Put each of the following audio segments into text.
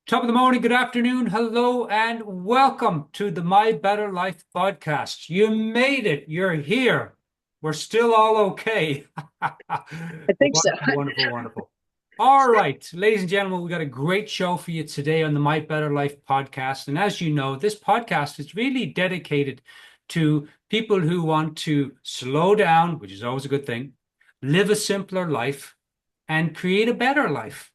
Top of the morning, good afternoon, hello, and welcome to the My Better Life podcast. You made it. You're here. We're still all okay. I think so. Wonderful, wonderful, wonderful. All right, ladies and gentlemen, we got a great show for you today on the My Better Life podcast. And as you know, this podcast is really dedicated to people who want to slow down, which is always a good thing, live a simpler life, and create a better life.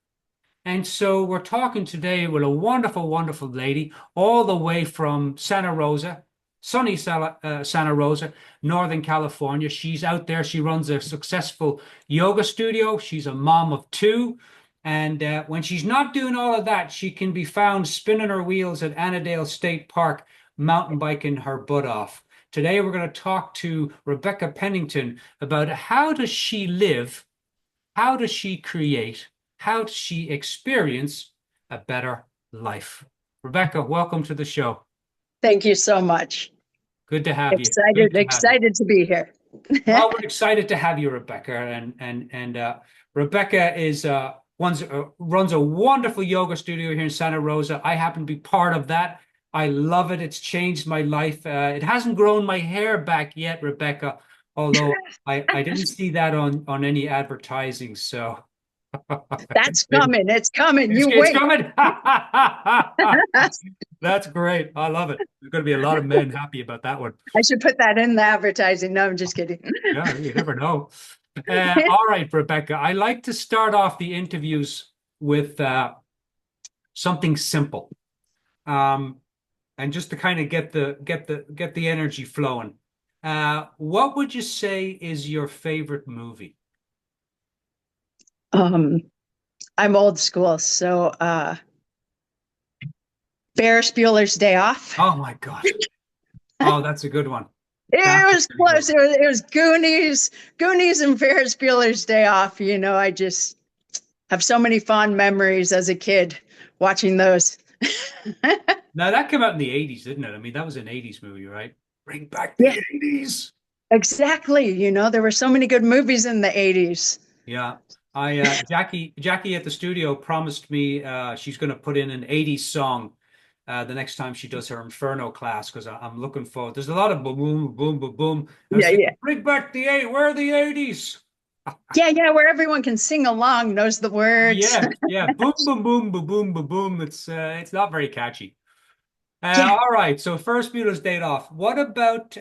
And so we're talking today with a wonderful, wonderful lady all the way from Santa Rosa, Santa Rosa, Northern California. She's out there. She runs a successful yoga studio. She's a mom of two. And when she's not doing all of that, she can be found spinning her wheels at Annandale State Park, mountain biking her butt off. Today, we're going to talk to Rebecca Pennington about how does she live, how does she create, how does she experience a better life? Rebecca, welcome to the show. Thank you so much. Good to have you. Great Excited, to have you. excited to be here. Well, we're excited to have you, Rebecca. And Rebecca is runs a wonderful yoga studio here in Santa Rosa. I happen to be part of that. I love it. It's changed my life. It hasn't grown my hair back yet, Rebecca, although I didn't see that on any advertising. So That's maybe coming. It's coming. You it's wait. coming. That's great. I love it. There's going to be a lot of men happy about that one. I should put that in the advertising. No, I'm just kidding. Yeah, you never know. All right, Rebecca. I like to start off the interviews with something simple, um, and just to kind of get the energy flowing. What would you say is your favorite movie? Um, I'm old school, so Ferris Bueller's Day Off. Oh my God. Oh, that's a good one. That's It a was pretty good close. one. It was Goonies and Ferris Bueller's Day Off. I just have so many fond memories as a kid watching those. Now that came out in the 80s, didn't it? I mean, that was an 80s movie, right? Bring back Yeah, the 80s. exactly. There were so many good movies in the 80s. Yeah. I Jackie at the studio promised me she's going to put in an 80s song the next time she does her Inferno class because I'm looking forward. There's a lot of boom boom boom boom boom. I was Yeah, yeah. thinking, bring back the eight. Where are the 80s? Yeah, yeah, where everyone can sing along, knows the words. Yeah, yeah. Boom boom boom boom boom boom boom. It's not very catchy. Yeah. All right. So first Beatles date off. What about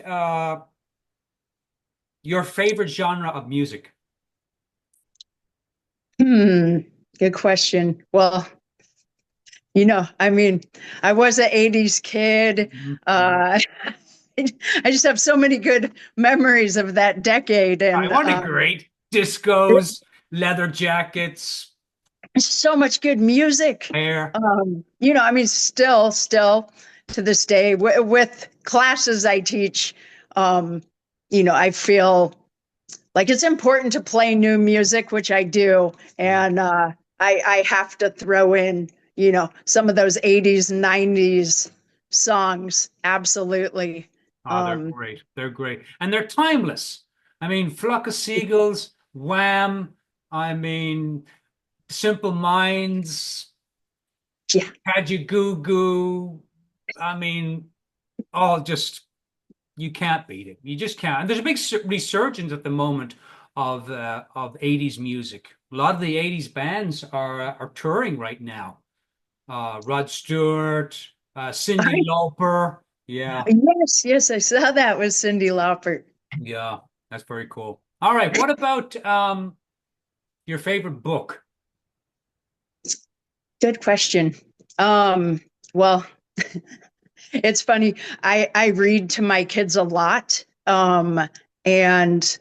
your favorite genre of music? Hmm. Good question. Well, I mean, I was an 80s kid. Mhm, mhm. Uh, I just have so many good memories of that decade I and want a great discos, leather jackets, so much good music. hair. I mean, still to this day, with classes I teach, I feel like it's important to play new music, which I do, Yeah. and I have to throw in, some of those 80s, 90s songs. Absolutely. Oh, they're Um, great. They're great. And they're timeless. I mean, Flock of Seagulls, Wham, I mean, Simple Minds, yeah, Kaja Goo Goo. I mean, all just, you can't beat it. You just can't. And there's a big resurgence at the moment of 80s music. A lot of the 80s bands are touring right now. Rod Stewart, Cyndi Lauper. Yeah. yes, yes, I saw that with Cyndi Lauper. Yeah, that's very cool. All right, what about your favorite book? Good question. Well, it's funny. I read to my kids a lot. And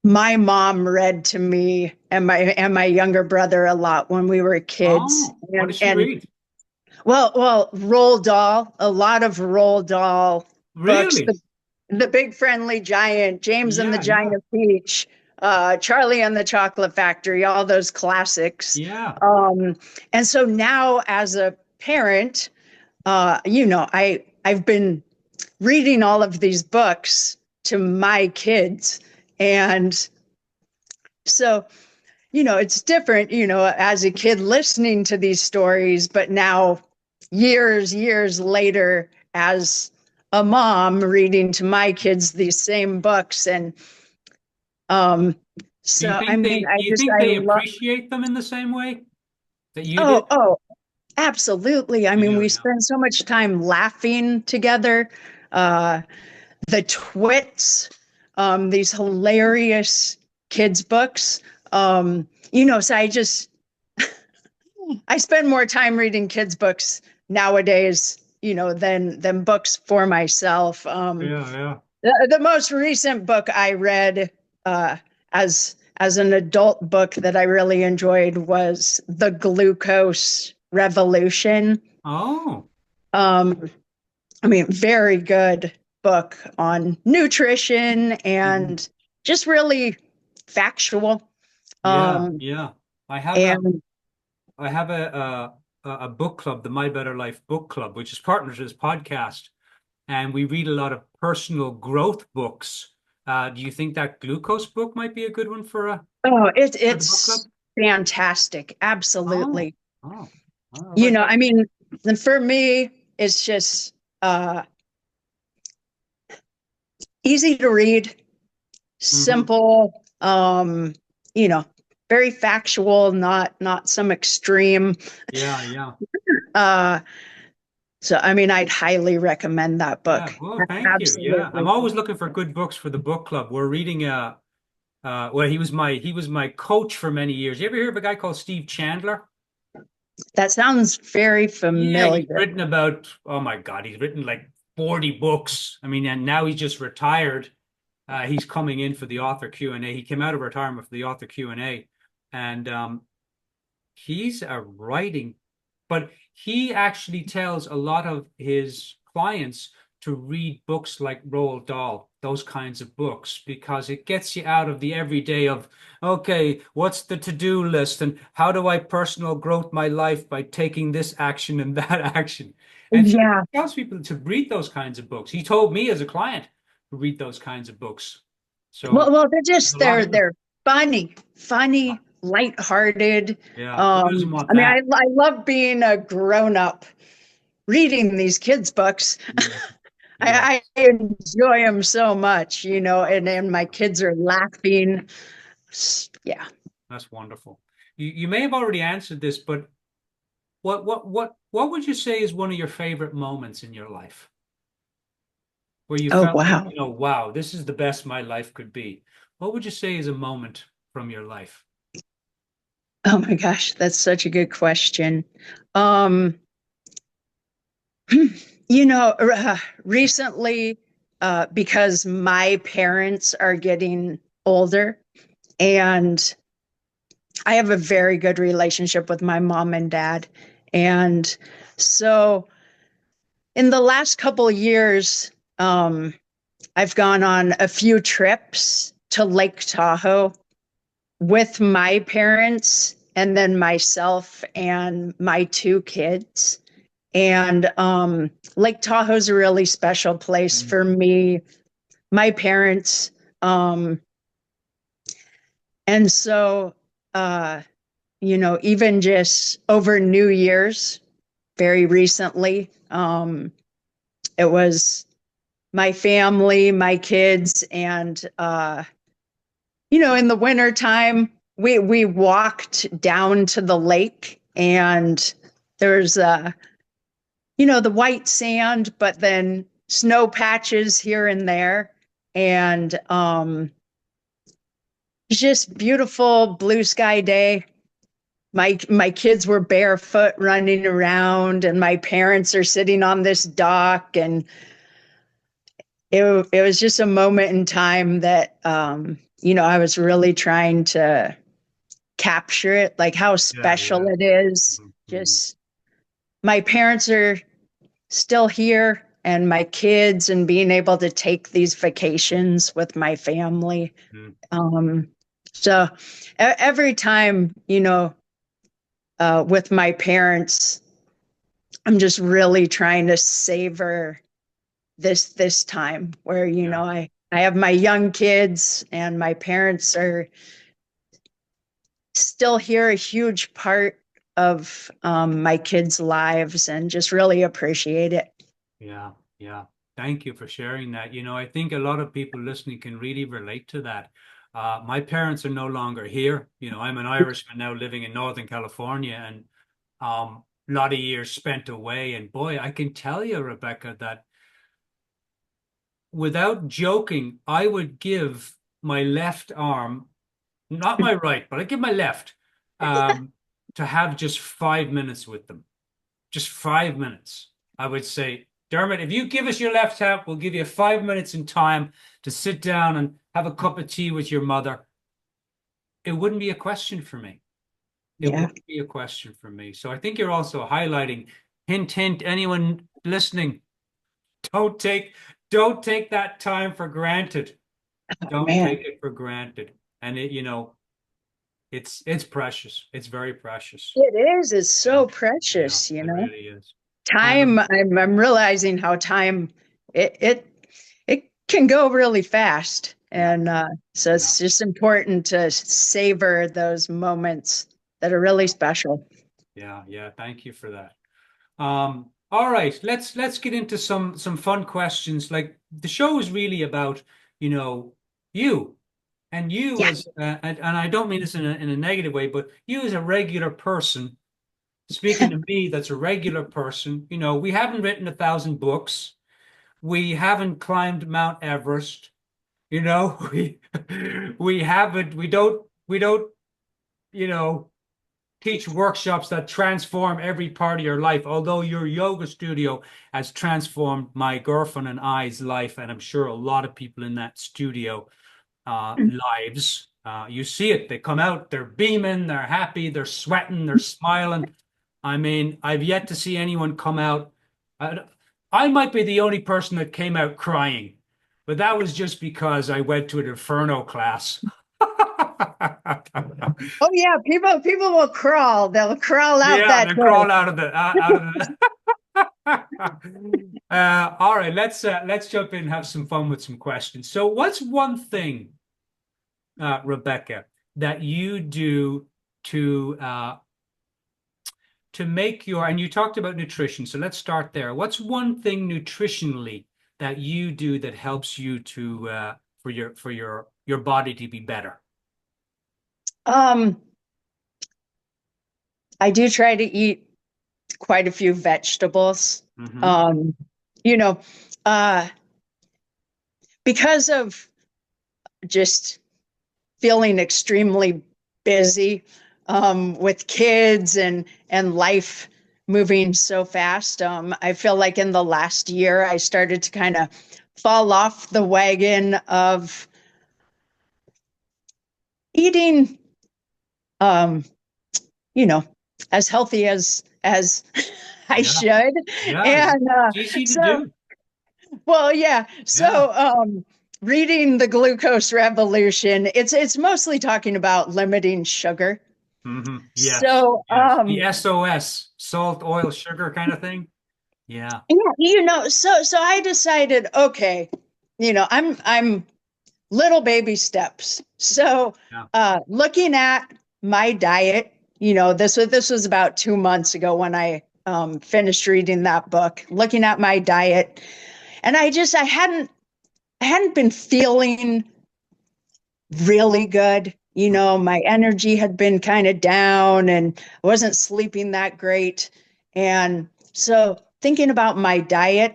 my mom read to me and my younger brother a lot when we were kids. Oh, what And does she and read? well, Roald Dahl, a lot of Roald Dahl books. Really? The Big Friendly Giant, James and the Yeah, yeah, Giant Peach, Charlie and the Chocolate Factory, all those classics. yeah. And so now as a parent, I've been reading all of these books to my kids. And so, it's different, as a kid listening to these stories, but now years later, as a mom reading to my kids these same books. And um, Do you so, I think mean, they do you think I they love, appreciate them in the same way that you did? oh, absolutely. I mean, Yeah, we yeah. spend so much time laughing together. Uh, the Twits, these hilarious kids' books. So I spend more time reading kids' books nowadays, than books for myself. Yeah, yeah. The most recent book I read uh, as an adult book that I really enjoyed was The Glucose Revolution. Oh. Um, I mean, very good book on nutrition Mhm. and just really factual. Yeah, Um, yeah. I have a and I have a book club, the My Better Life book club, which is partnered to this podcast, and we read a lot of personal growth books. Do you think that glucose book might be a good one for the book club? it's fantastic. Oh, Absolutely. oh, all right. I mean, for me, it's just uh, easy to read, Mm-hmm. simple, you know, very factual, not some extreme. Yeah, yeah, Uh, so I mean, I'd highly recommend that yeah. book. Well, thank you. Yeah, I'm Absolutely. always looking for good books for the book club. We're reading well, he was my coach for many years. You ever hear of a guy called Steve Chandler? That sounds very Yeah, he's familiar. written about, oh my God, he's written like 40 books. I mean, and now he's just retired. He's coming in for the author Q&A. He came out of retirement for the author Q&A, and he's a writing, but he actually tells a lot of his clients to read books like Roald Dahl, those kinds of books, because it gets you out of the everyday of, okay, what's the to-do list and how do I personal growth my life by taking this action and that action? And he Yeah. tells people to read those kinds of books. He told me as a client to read those kinds of books. So They're there's just a lot in them. they're funny, lighthearted. Yeah, who doesn't want I mean, that? I love being a grown up reading these kids' books. Yeah. Yeah. I enjoy them so much, and my kids are laughing. Yeah. That's wonderful. You may have already answered this, but what would you say is one of your favorite moments in your life where you Oh, felt like, wow. wow, this is the best my life could be? What would you say is a moment from your life? Oh my gosh, that's such a good question. Um, recently, because my parents are getting older, and I have a very good relationship with my mom and dad. And so in the last couple of years, I've gone on a few trips to Lake Tahoe with my parents and then myself and my two kids. And Lake Tahoe's a really special place Mm, for me, my parents. Um, and so, uh, even just over New Year's, very recently, it was my family, my kids, and in the wintertime, we walked down to the lake, and there's the white sand, but then snow patches here and there, and just beautiful blue sky day. My kids were barefoot running around, and my parents are sitting on this dock, and it was just a moment in time that I was really trying to capture it, like how yeah, special yeah. it is. Mhm, Just my parents are still here, and my kids, and being able to take these vacations with my family. mhm. Um, so every time, with my parents, I'm just really trying to savor this time where, Yeah, I have my young kids, and my parents are still here, a huge part of my kids' lives, and just really appreciate it. Yeah, yeah. Thank you for sharing that. I think a lot of people listening can really relate to that. My parents are no longer here. I'm an Irishman now living in Northern California, and a lot of years spent away. And boy, I can tell you, Rebecca, that without joking, I would give my left arm, not my right, but I give my left, um, to have just 5 minutes with them. Just 5 minutes. I would say, Dermot, if you give us your left hand, we'll give you 5 minutes in time to sit down and have a cup of tea with your mother. It wouldn't be a question for me. It Yeah. wouldn't be a question for me. So I think you're also highlighting, hint, hint, anyone listening, don't take don't take that time for granted. Don't Man, take it for granted. And it's precious. It's very precious. it is. It's Yeah, so yeah, precious, you it know. really is. Time. Um, I'm realizing how time it can go really fast, yeah, and so yeah. it's just important to savor those moments that are really special. Yeah, yeah. Thank you for that. All right, let's get into some fun questions. Like the show is really about, you know, you and you Yeah. as and I don't mean this in a negative way, but you as a regular person, speaking to me, that's a regular person. We haven't written 1,000 books. We haven't climbed Mount Everest. We we haven't we don't you know teach workshops that transform every part of your life. Although your yoga studio has transformed my girlfriend and I's life, and I'm sure a lot of people in that studio lives. You see it. They come out, they're beaming, they're happy, they're sweating, they're smiling. I mean, I've yet to see anyone come out. I, I might be the only person that came out crying, but that was just because I went to an Inferno class. Oh yeah, people will crawl. They'll crawl out Yeah, that they door. crawl out of the. All right, let's jump in and have some fun with some questions. So, what's one thing, Rebecca, that you do to make your, and you talked about nutrition, so let's start there. What's one thing nutritionally that you do that helps you to for your body to be better? Um, I do try to eat quite a few vegetables. Hmm. Um, you know, uh, because of just feeling extremely busy with kids and life moving so fast. I feel like in the last year, I started to kind of fall off the wagon of eating, um, you know, as healthy as I Yeah, should. yeah, And it's easy to so, do. well, yeah. Yeah. So, reading The Glucose Revolution, it's mostly talking about limiting sugar. Yes, So, yes. The SOS, salt, oil, sugar kind of thing. Yeah, yeah, so I decided, okay, I'm little baby steps. So, yeah. looking at my diet, this was about 2 months ago when I finished reading that book, looking at my diet, and I hadn't been feeling really good. My energy had been kind of down and I wasn't sleeping that great. And so thinking about my diet,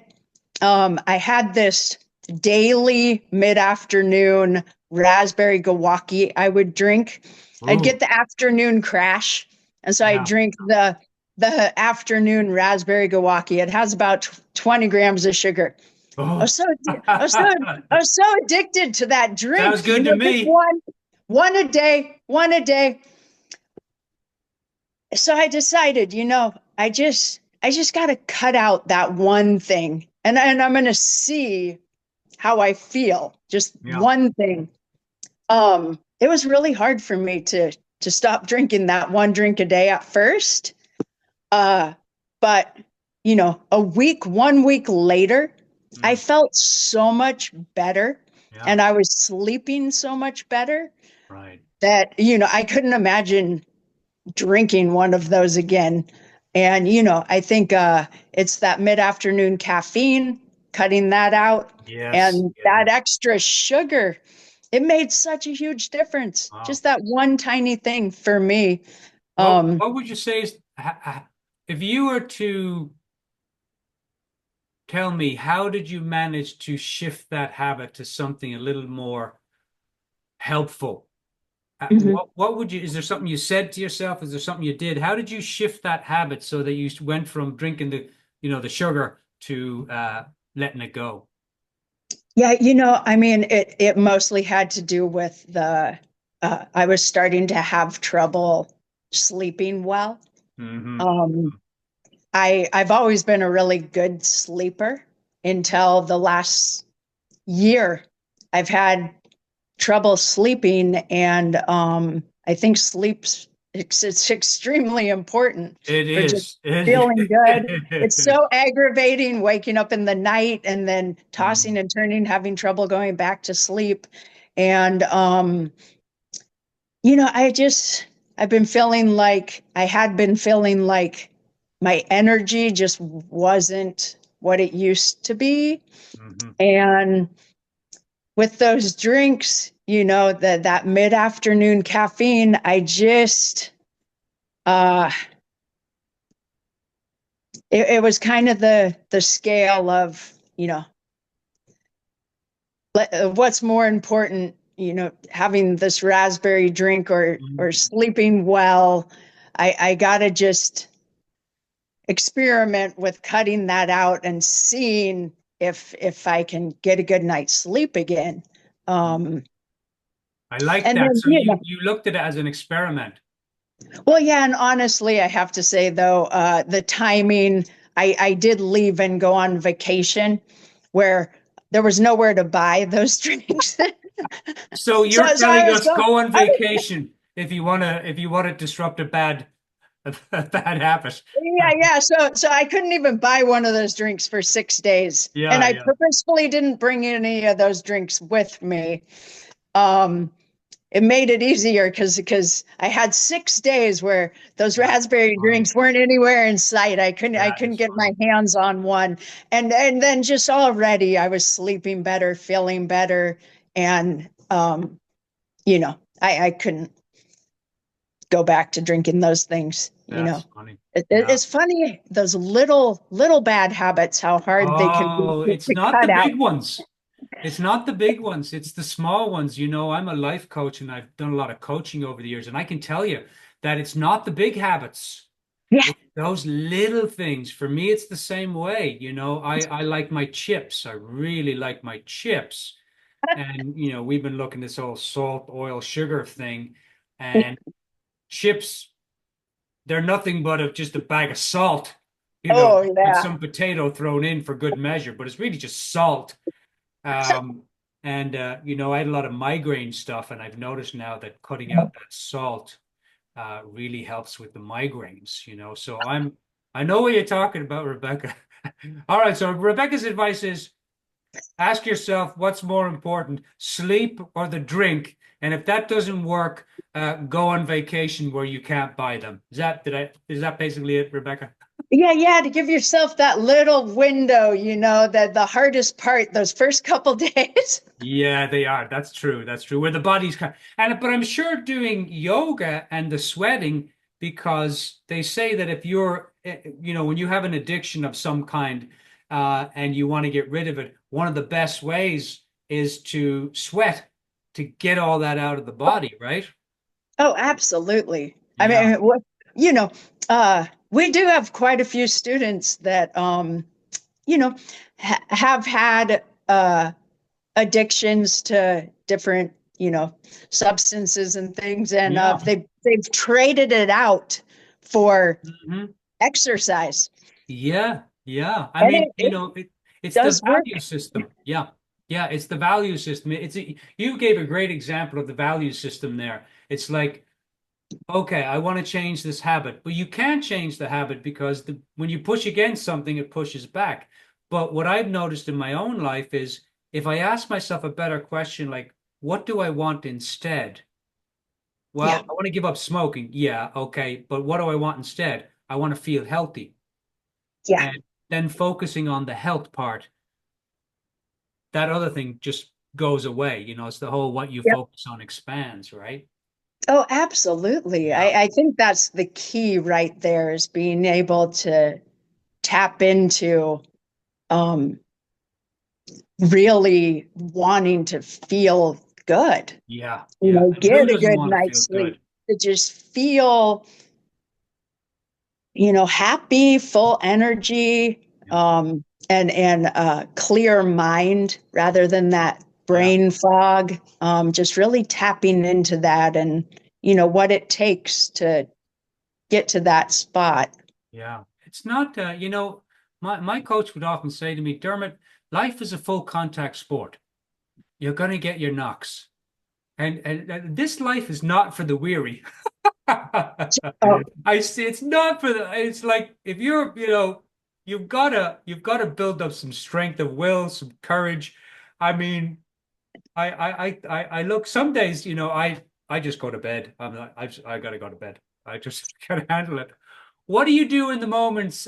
I had this daily mid-afternoon raspberry gawaki I would drink. I'd Ooh, get the afternoon crash. And so I yeah. drink the afternoon raspberry gawaki. It has about 20 grams of sugar. I was Oh, so I was so I was so addicted to that sounds drink. good to Just me. one a day, one a day. So I decided, I just got to cut out that one thing, and I'm going to see how I feel. Just Yeah, one thing. It was really hard for me to stop drinking that one drink a day at first. Uh, but one week later, I mm, felt so much better yeah, and I was sleeping so much better. right. that, I couldn't imagine drinking one of those again. And, I think it's that mid-afternoon caffeine, cutting that out, Yes. and Yeah. that extra sugar. It made such a huge difference. Wow. Just that one tiny thing for me. Um, What would you say is if you were to tell me how did you manage to shift that habit to something a little more helpful? mhm. What would you, is there something you said to yourself? Is there something you did? How did you shift that habit so that you went from drinking the sugar to letting it go? Yeah, I mean, it mostly had to do with I was starting to have trouble sleeping well. Hmm. Um, I've always been a really good sleeper until the last year. I've had trouble sleeping, and I think it's extremely important It for just is. It feeling good. It's is. so aggravating waking up in the night and then tossing Mhm. and turning, having trouble going back to sleep. And I've been feeling like I had been feeling like my energy just wasn't what it used to be. Mhm. And with those drinks, that mid-afternoon caffeine, uh it was kind of the scale of, what's more important, having this raspberry drink or Mhm. sleeping well. I gotta just experiment with cutting that out and seeing if I can get a good night's sleep again. Um, I like and that. then, So you looked at it as an experiment. well, yeah, and honestly, I have to say though, the timing, I did leave and go on vacation where there was nowhere to buy those drinks. So so, you're so I telling was us going, go on I was, vacation if you want to disrupt a bad habit. yeah. So I couldn't even buy one of those drinks for 6 days, and Yeah, I yeah. purposefully didn't bring any of those drinks with me. Um, it made it easier because I had 6 days where those That's raspberry funny. drinks weren't anywhere in sight. I That couldn't is get my funny. hands on one. And then just already I was sleeping better, feeling better. And I couldn't go back to drinking those things. That's funny. Yeah. It's funny, those little bad habits, how hard they can be Oh, to, it's to not the cut out. big ones. It's not the big ones. It's the small ones. I'm a life coach and I've done a lot of coaching over the years, and I can tell you that it's not the big habits. Yeah. It's those little things. For me, it's the same way. I like my chips. I really like my chips. And, we've been looking this whole salt, oil, sugar thing, and chips, they're nothing but just a bag of salt, Oh with yeah. some potato thrown in for good measure, but it's really just salt. Um, and I had a lot of migraine stuff, and I've noticed now that cutting out that salt really helps with the migraines. So I know what you're talking about, Rebecca. All right, so Rebecca's advice is ask yourself what's more important, sleep or the drink, and if that doesn't work, go on vacation where you can't buy them. Is that basically it, Rebecca? Yeah, to give yourself that little window, that the hardest part, those first couple days. Yeah, they are. That's true. That's true. Where the body's kind but I'm sure doing yoga and the sweating, because they say that if when you have an addiction of some kind, and you want to get rid of it, one of the best ways is to sweat to get all that out of the body, right? Oh, absolutely. I Yeah. mean, we do have quite a few students that, you know, have had addictions to different, substances and things, and Yeah. they've traded it out for Mhm. exercise, Yeah, yeah. I and mean, it it's the does work. value system. Yeah, yeah. It's the value system. You gave a great example of the value system there. It's like, okay, I want to change this habit, but you can't change the habit because when you push against something, it pushes back. But what I've noticed in my own life is if I ask myself a better question, like, what do I want instead? Well, Yeah. I want to give up smoking. Yeah, okay. But what do I want instead? I want to feel healthy. Yeah. And then focusing on the health part, that other thing just goes away. It's the whole what you Yep. focus on expands, right? Oh, absolutely. Yeah. I think that's the key right there is being able to tap into um, really wanting to feel good, Yeah. Yeah. And who get a doesn't good want to feel night's sleep, good? to just feel, happy, full energy, Yeah. and clear mind rather than that Yeah. brain fog. Just really tapping into that and, what it takes to get to that spot. Yeah. It's not, my coach would often say to me, Dermot, life is a full contact sport. You're going to get your knocks. And this life is not for the weary. Oh, I see it's not for it's like if you're, you've got to build up some strength of will, some courage. I mean, I look some days, I just go to bed. I'm not, I gotta go to bed. I just can't handle it. What do you do in the moments,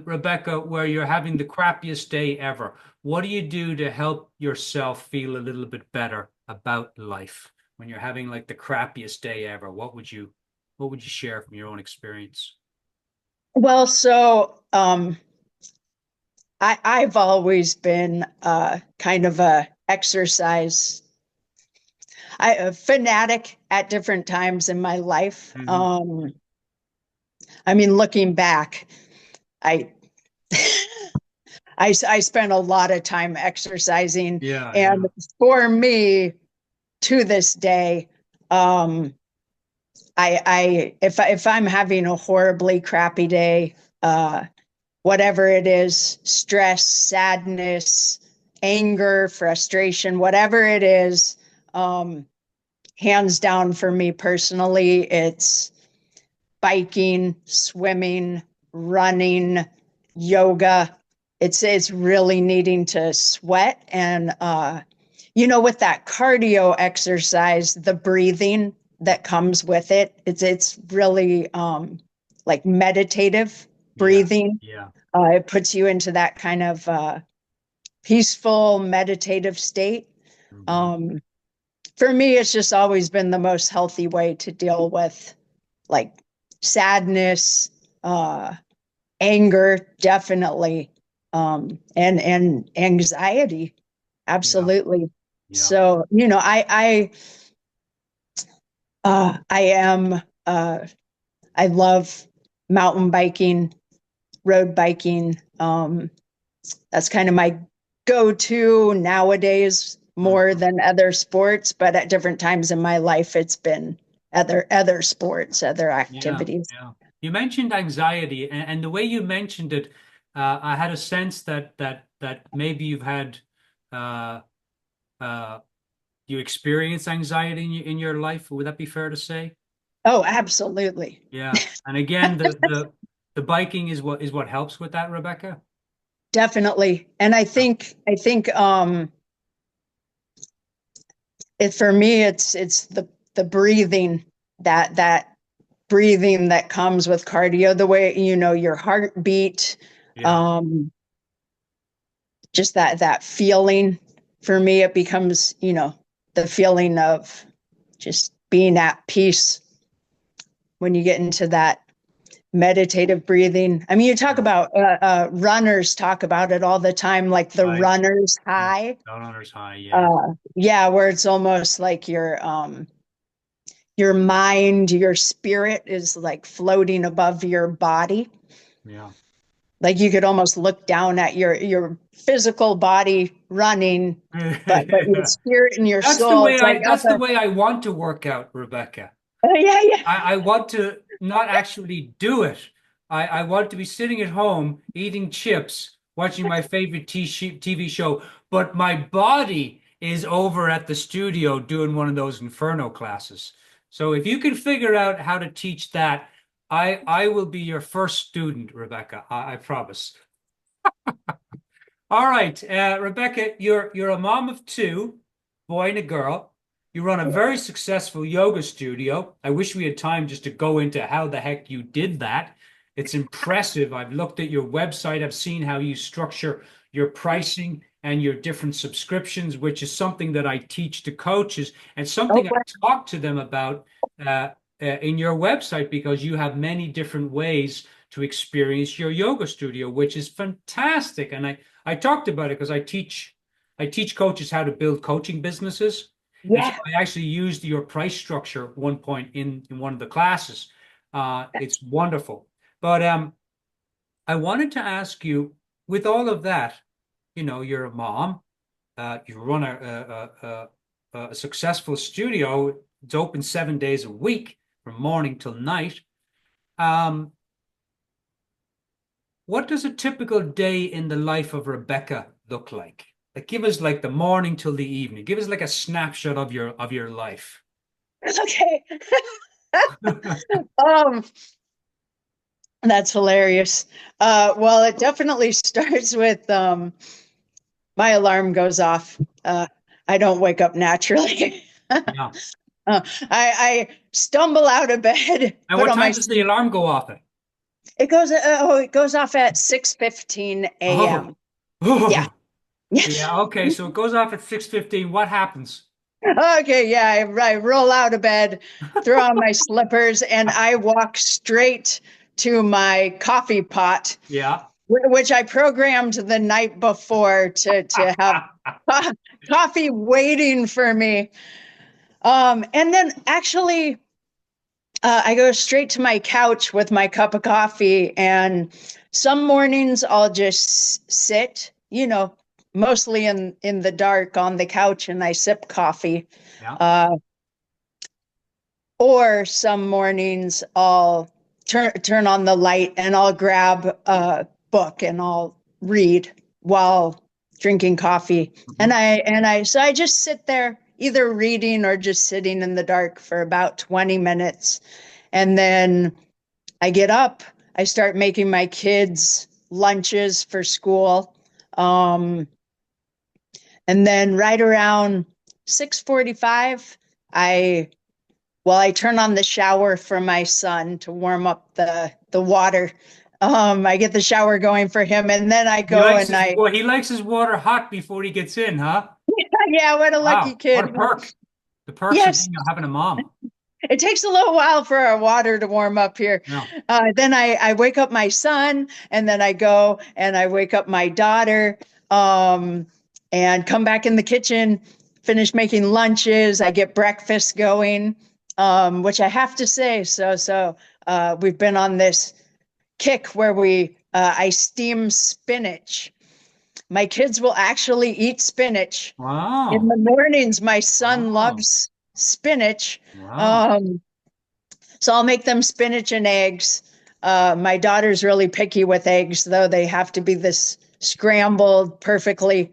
Rebecca, where you're having the crappiest day ever? What do you do to help yourself feel a little bit better about life when you're having like the crappiest day ever? What would you share from your own experience? well, so I've always been kind of a fanatic at different times in my life. Hmm. I mean, looking back, I I spent a lot of time exercising, Yeah, and yeah. for me, to this day, um, if I'm having a horribly crappy day, whatever it is, stress, sadness, anger, frustration, whatever it is, um, hands down for me personally, it's biking, swimming, running, yoga. It's really needing to sweat and with that cardio exercise, the breathing that comes with it, it's really like meditative Yeah, breathing. yeah. It puts you into that kind of peaceful meditative state. Hmm. Um, for me, it's just always been the most healthy way to deal with like sadness, uh, anger, definitely, and anxiety, Yeah, absolutely. yeah. So I am I love mountain biking, road biking. That's kind of my go-to nowadays more Mhm. than other sports, but at different times in my life, it's been other sports, other Yeah, activities. yeah. You mentioned anxiety, and the way you mentioned it, I had a sense that maybe you've had uh, uh, you experience anxiety in your life. Would that be fair to say? Oh, absolutely. Yeah. And again, the biking is what helps with that, Rebecca. Definitely. And Yeah. I think it for me it's the breathing that breathing that comes with cardio, the way your heartbeat, Yeah. um just that feeling. For me it becomes, the feeling of just being at peace when you get into that meditative breathing. I mean, you talk Yeah. about runners talk about it all the time, like the Right. runner's Yeah. high. Downers high. Yeah. Yeah, where it's almost like your mind, your spirit is like floating above your body. Yeah. Like you could almost look down at your physical body running, but your Yeah. spirit and your That's the soul, way it's like I up that's the way I want to work out, Rebecca. oh, yeah, yeah. I want to not actually do it. I want to be sitting at home eating chips, watching my favorite TV show, but my body is over at the studio doing one of those Inferno classes. So if you can figure out how to teach that, I will be your first student, Rebecca. I promise. All right, Rebecca, you're a mom of two, boy and a girl. You run a very successful yoga studio. I wish we had time just to go into how the heck you did that. It's impressive. I've looked at your website. I've seen how you structure your pricing and your different subscriptions, which is something that I teach to coaches and something I Okay. talk to them about in your website because you have many different ways to experience your yoga studio, which is fantastic. And I talked about it because I teach coaches how to build coaching businesses. And so Yeah. I actually used your price structure at one point in one of the classes. It's wonderful. But I wanted to ask you, with all of that, you're a mom, you run a successful studio. It's open 7 days a week from morning till night. Um, what does a typical day in the life of Rebecca look like? Like, give us like the morning till the evening. Give us like a snapshot of your life. Okay. Um, that's hilarious. Well, it definitely starts with my alarm goes off. I don't wake up naturally. Yeah. I stumble out of bed, And put what on my time does the alarm go off at? it goes off at 6:15 Oh, a.m. Yeah. oh, yeah. Okay, so it goes off at 6:15. What happens? Okay, yeah, I roll out of bed, throw on my slippers, and I walk straight to my coffee pot, Yeah. which I programmed the night before to have coffee waiting for me. And then actually, I go straight to my couch with my cup of coffee, and some mornings I'll just sit, mostly in the dark on the couch, and I sip coffee. Yeah. Uh, or some mornings I'll turn on the light and I'll grab a book and I'll read while drinking coffee. Mhm. So I just sit there either reading or just sitting in the dark for about 20 minutes. And then I get up, I start making my kids lunches for school. Um, and then right around 6:45, I I turn on the shower for my son to warm up the water. I get the shower going for him, and then I go and He likes his water hot before he gets in, huh? yeah, what a lucky Wow, what kid. a perk. The perks of Yes, being having a mom. it takes a little while for our water to warm up here. Yeah. Then I wake up my son, and then I go and I wake up my daughter, um, and come back in the kitchen, finish making lunches. I get breakfast going, which I have to say. We've been on this kick where I steam spinach. My kids will actually eat spinach in Wow. the mornings. My son Wow. loves spinach. Wow. Um, so I'll make them spinach and eggs. My daughter's really picky with eggs, though they have to be this scrambled perfectly.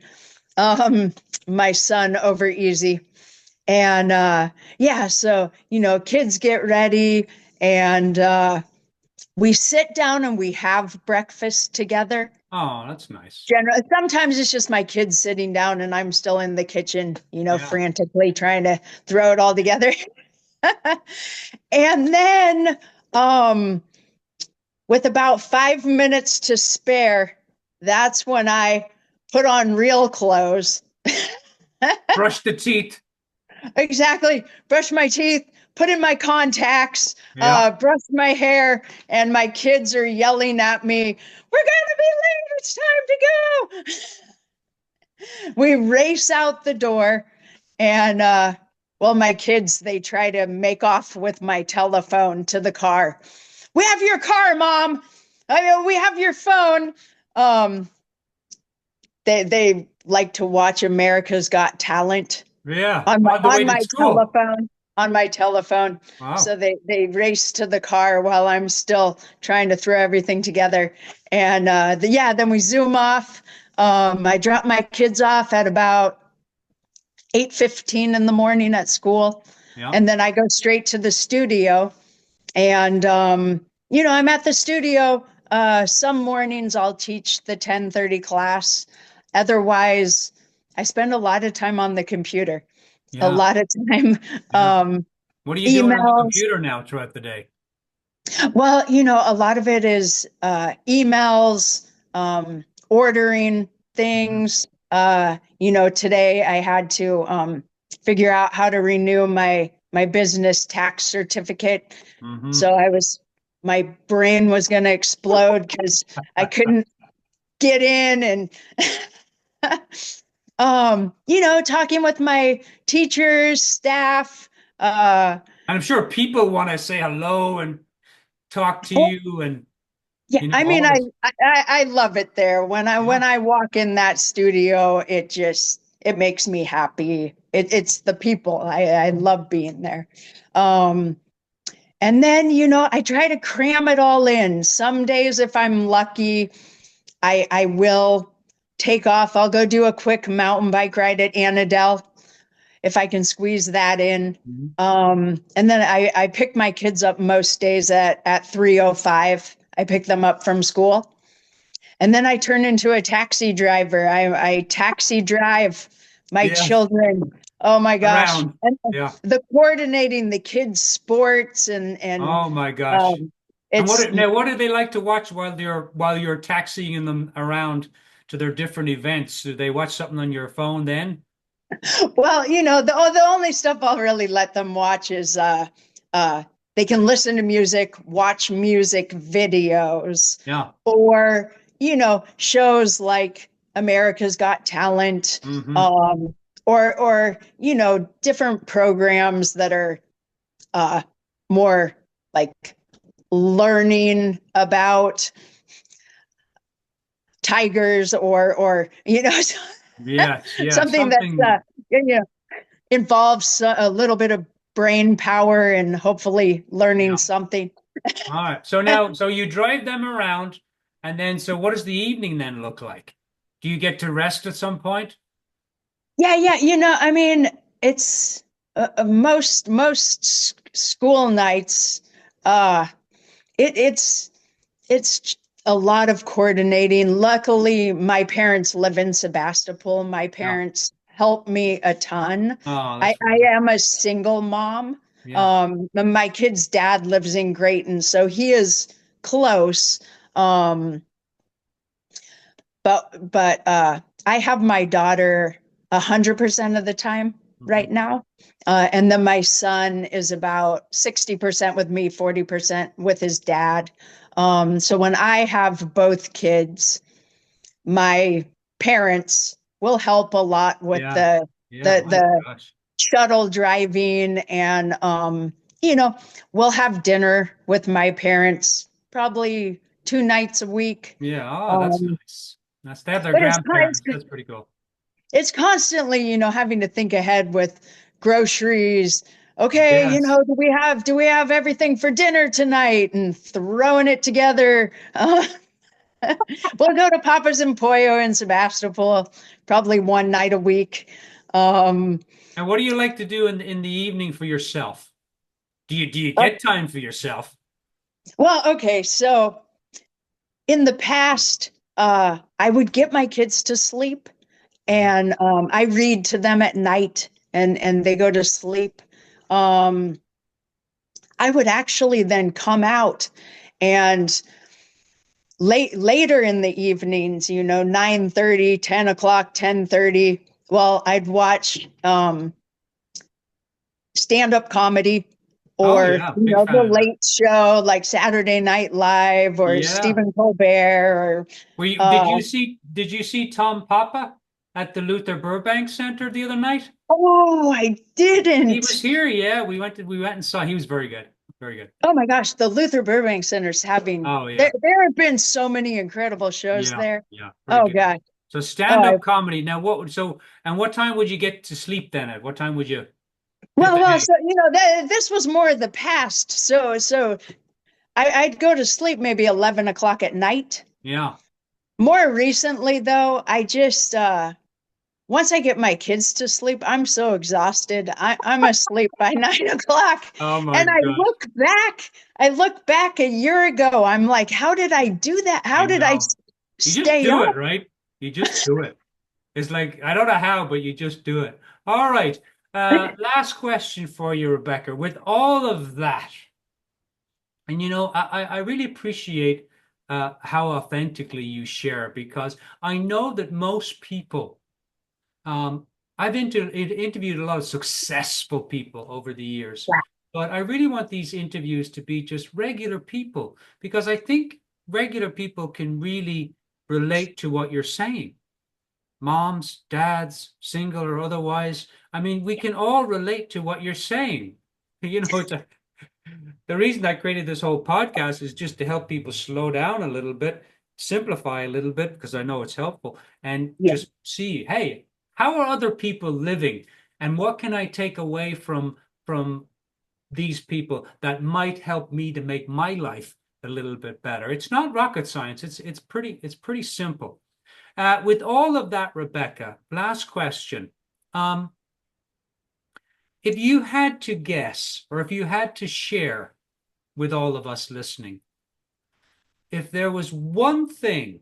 Um, my son over easy. And yeah, so kids get ready and we sit down and we have breakfast together. Oh, that's nice. Sometimes it's just my kids sitting down and I'm still in the kitchen, Yeah. frantically trying to throw it all together. And then, um, with about 5 minutes to spare, that's when I put on real clothes. Brush the teeth. Exactly. Brush my teeth, put in my contacts, Yeah. brush my hair, and my kids are yelling at me, "We're going to be late. It's time to go." We race out the door, and my kids, they try to make off with my telephone to the car. "We have your car, Mom. I mean, we have your phone." Um, they like to watch America's Got Talent Yeah. on my On the way to school. telephone. So Wow. they race to the car while I'm still trying to throw everything together. And then we zoom off. I drop my kids off at about 8:15 in the morning at school, Yeah. and then I go straight to the studio. And I'm at the studio. Some mornings I'll teach the 10:30 class. Otherwise, I spend a lot of time on the computer. a Yeah. lot of time. Yeah. Um, What are you doing on the emails. computer now throughout the day? Well, a lot of it is emails, ordering Hmm. things. Today I had to figure out how to renew my business tax certificate. Hmm. So my brain was going to explode because I couldn't get in and talking with my teachers, staff. Uh, And I'm sure people want to say hello and talk to oh, you and, yeah, I mean, all this. I love it there. When Yeah. I walk in that studio, it makes me happy. It's the people. I love being there. Um, and then I try to cram it all in. Some days, if I'm lucky, I will take off. I'll go do a quick mountain bike ride at Annandale if I can squeeze that in. Mhm. And then I pick my kids up most days at 3:05. I pick them up from school. And then I turn into a taxi driver. I taxi drive my Yeah. children. Oh my gosh. Around. And Yeah. the coordinating the kids' sports and Oh my gosh. um, And it's what do they like to watch while you're taxiing them around to their different events? Do they watch something on your phone then? well, the only stuff I'll really let them watch is uh, they can listen to music, watch music videos, Yeah. or shows like America's Got Talent, Hmm. um, or different programs that are uh, more like learning about tigers or Yes, yeah. something that's Something. you know involves a little bit of brain power and hopefully learning Yeah. something. All right. So you drive them around, and then so what does the evening then look like? Do you get to rest at some point? Yeah, yeah. I mean, it's most school nights. Uh, it's a lot of coordinating. Luckily, my parents live in Sebastopol. My Yeah. parents help me a ton. Oh, I, that's very I good. am a single mom. Yeah. My kid's dad lives in Grayton, so he is close. Um, but I have my daughter 100% of the time Hmm. right now. And then my son is about 60% with me, 40% with his dad. So when I have both kids, my parents will help a lot with Yeah. the Yeah. the My the gosh. shuttle driving and you know, we'll have dinner with my parents probably 2 nights a week. Yeah. Oh, that's Um, nice. That's they have their but grandparents. That's pretty cool. it's constantly, having to think ahead with groceries. Okay, Yes. do we have everything for dinner tonight? And throwing it together. We'll go to Papa's and Pollo in Sebastopol probably one night a week. Um, And what do you like to do in the evening for yourself? Do you uh, get time for yourself? well, okay, so in the past, I would get my kids to sleep, Mhm. and I read to them at night, and they go to sleep. Um, I would actually then come out and later in the evenings, 9:30, 10 o'clock, 10:30. Well, I'd watch stand-up comedy Oh or, yeah, big the fan of that. late show like Saturday Night Live or Yeah. Stephen Colbert or Were you uh did you see Tom Papa at the Luther Burbank Center the other night? oh, I He was didn't. here, yeah. We went and saw. He was very good. Very good. Oh my gosh, the Luther Burbank Center's having Oh there yeah. there have been so many incredible shows Yeah. there. Yeah. Pretty Oh good. gosh. So Oh, stand-up comedy. Now and what time would you get to sleep then at? What time would you hit the well, hay? so this was more of the past. So I'd go to sleep maybe 11 o'clock at night. Yeah. More recently, though, I just once I get my kids to sleep, I'm so exhausted. I'm asleep by 9 o'clock, Oh my and gosh. I look back a year ago. I'm like, how did I do that? I How did I know. You just stay do it, up? right? You just do it. It's like I don't know how, but you just do it. All right. Last question for you, Rebecca. With all of that, and I really appreciate how authentically you share, because I know that most people, um, I've interviewed a lot of successful people over the years, but I really want these interviews to be just regular people, because I think regular people can really relate to what you're saying. Moms, dads, single or otherwise. I mean, we can all relate to what you're saying. It's the reason I created this whole podcast is just to help people slow down a little bit, simplify a little bit, because I know it's helpful, and Yeah. just see, hey, how are other people living, and what can I take away from these people that might help me to make my life a little bit better. It's not rocket science. It's pretty simple. With all of that, Rebecca, last question. Um, if you had to guess, or if you had to share with all of us listening, if there was one thing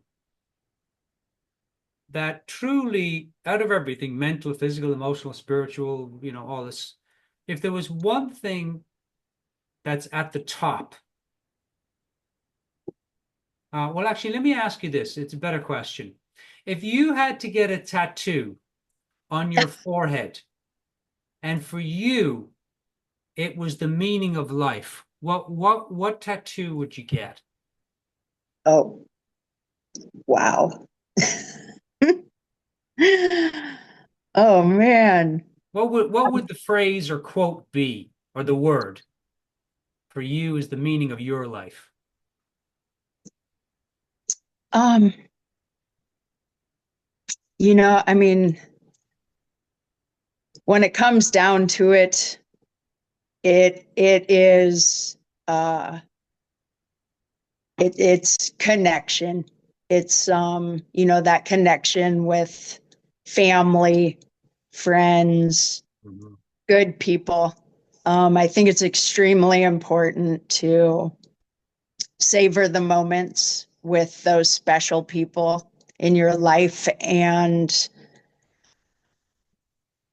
that truly, out of everything, mental, physical, emotional, spiritual, all this, if there was one thing that's at the top, well, actually, let me ask you this. It's a better question. If you had to get a tattoo on your forehead, and for you, it was the meaning of life, what tattoo would you get? Oh, wow. Oh man. What would the phrase or quote be, or the word for you is the meaning of your life? Um, I mean, when it comes down to it, it is it's connection. It's that connection with family, friends, Mhm. good people. I think it's extremely important to savor the moments with those special people in your life. And,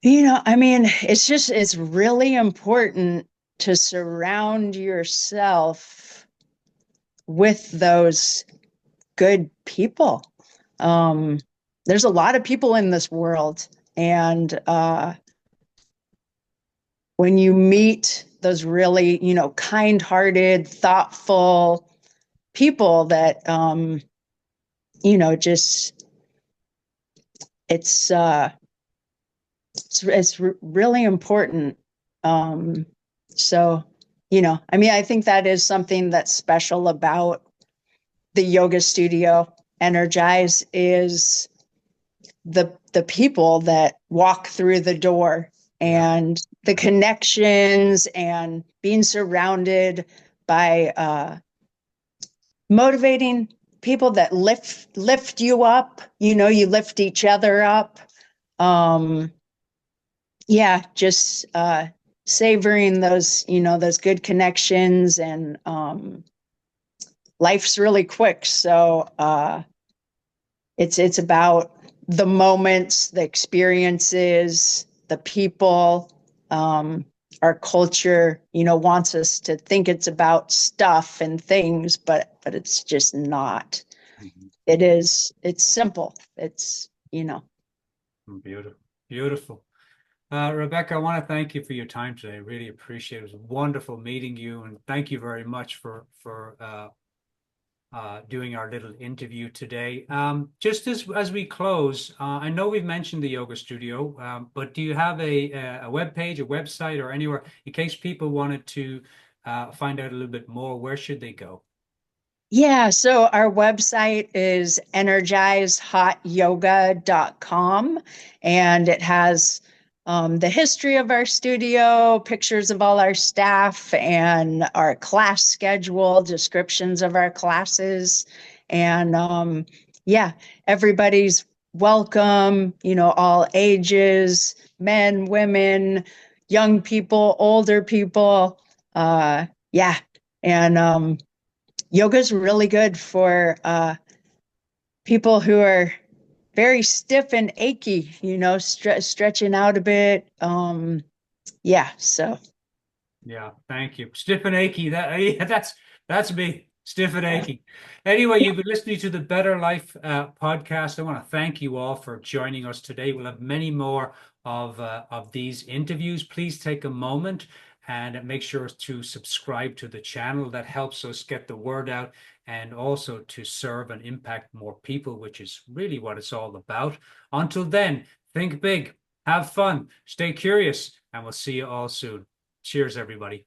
I mean, it's really important to surround yourself with those good people. Um, there's a lot of people in this world. And when you meet those really, kind hearted, thoughtful people that, just it's it's really important. Um, so, I mean, I think that is something that's special about the yoga studio. Energize is the people that walk through the door, Yeah. and the connections, and being surrounded by motivating people that lift you up. You lift each other up. um yeah, just savoring those good connections. And life's really quick, so it's about the moments, the experiences, the people. um our culture wants us to think it's about stuff and things, but it's just not. Mhm. It's simple. It's Beautiful. Beautiful. Rebecca, I want to thank you for your time today. I really appreciate it. It was wonderful meeting you, and thank you very much for doing our little interview today. Just as we close, I know we've mentioned the yoga studio, but do you have a web page, a website, or anywhere in case people wanted to find out a little bit more? Where should they go? Yeah, so our website is energizehotyoga.com, and it has the history of our studio, pictures of all our staff, and our class schedule, descriptions of our classes. And yeah, everybody's welcome, all ages, men, women, young people, older people. Yeah, and yoga is really good for people who are very stiff and achy, stretching out a bit. yeah, so Yeah, thank you. Stiff and achy. Yeah, that's me. Stiff and achy. Anyway, you've been listening to the Better Life podcast. I want to thank you all for joining us today. We'll have many more of these interviews. Please take a moment and make sure to subscribe to the channel. That helps us get the word out and also to serve and impact more people, which is really what it's all about. Until then, think big, have fun, stay curious, and we'll see you all soon. Cheers, everybody.